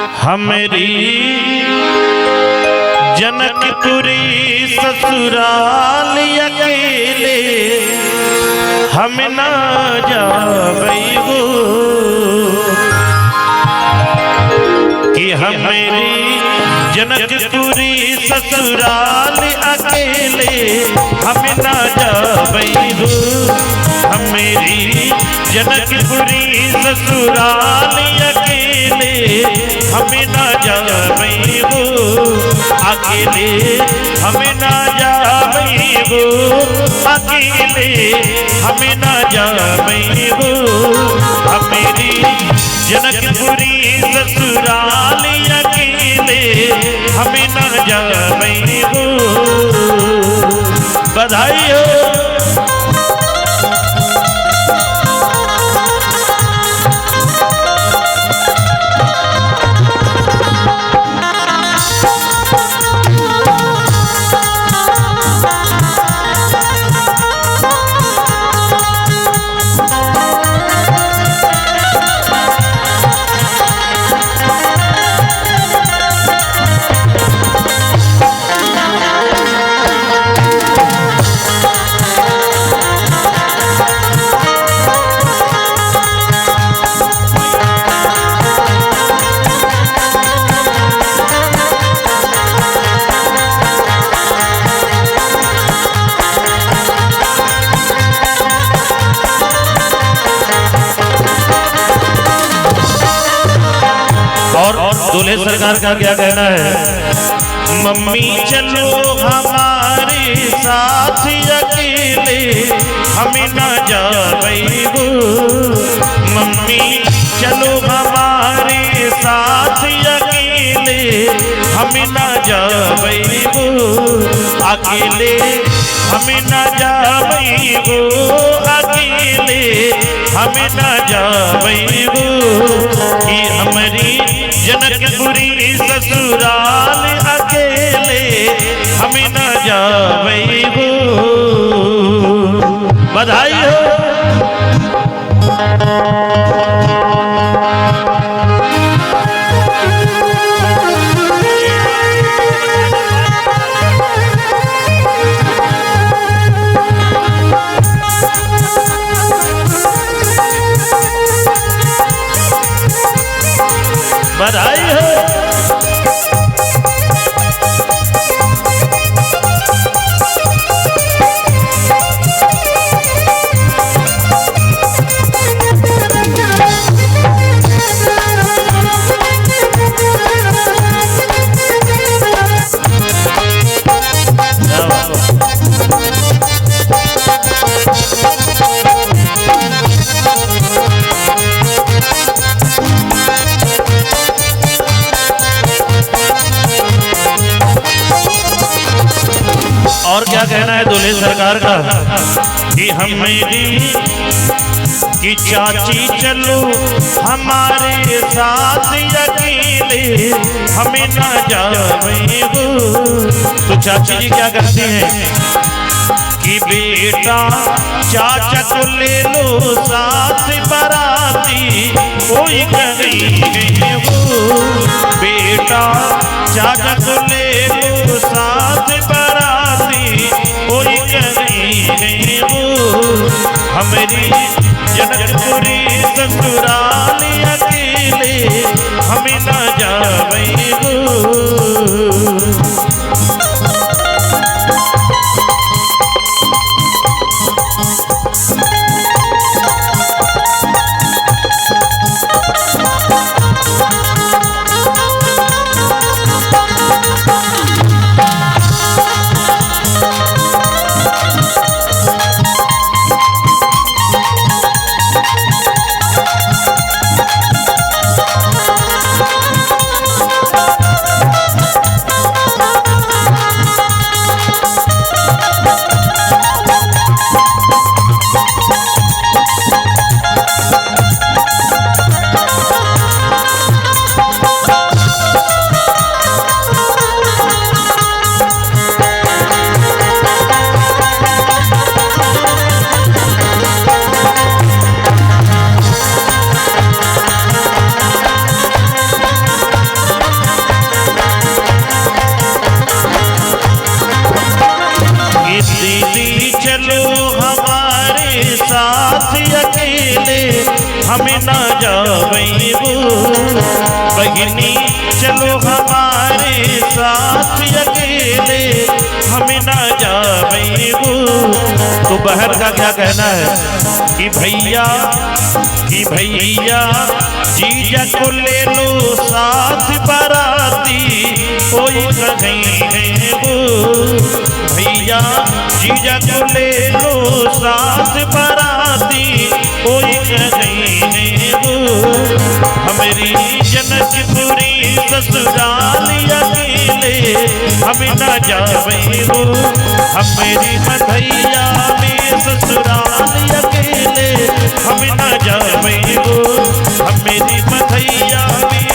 हमारी जनकपुरी ससुराल अकेले हम ना जाबैगो कि हमारी जनकपुरी ससुराल अकेले हम ना जाबैगो। हमारी जनकपुरी ससुराल अकेले हम ना जाबैगो। अकेले हम ना जाबैगो। अकेले हम ना जाबैगो। हमारी जनकपुरी ससुराल अकेले हम ना जाबैगो। बधाई हो। और दूल्हे सरकार का क्या कहना है? मम्मी चलो हमारे साथ अकेले हम ना जाबैगो। मम्मी चलो हमारे साथ अकेले हम ना जाबैगो। अकेले हम ना जाबैगो। अकेले हम ना जाबैगो। कि हमारी जनकपुरी ससुराल अकेले हम ना जाबैगो। बधाई हो। बधाई हो। और क्या कहना है दूल्हे सरकार का? कि हमारी कि चाची चलो हमारे साथ अकेले हम ना जाबैगो। तो चाची जी क्या करती हैं? कि बेटा चाचा को ले लो साथ बराती कोई कहीं वो। बेटा चाचा को ले लो साथ बराती कोई कहीं वो। हमारी जनकपुरी ससुराल अकेले हम ना जाबैगो। बहिनी चलो हमारे साथ अकेले हम ना जावे वो। तो बहन का क्या कहना है कि भैया जीजा को ले लो साथ बाराती कोई कहीं है वो। भैया जीजा को ले लो साथ बाराती कोई कहीं है वो। हमारी जनकपुरी ससुराल अकेले हम न जावे वो। हमारी मधैया में ससुराल अकेले हम न जावे वो। हमारी मधैया में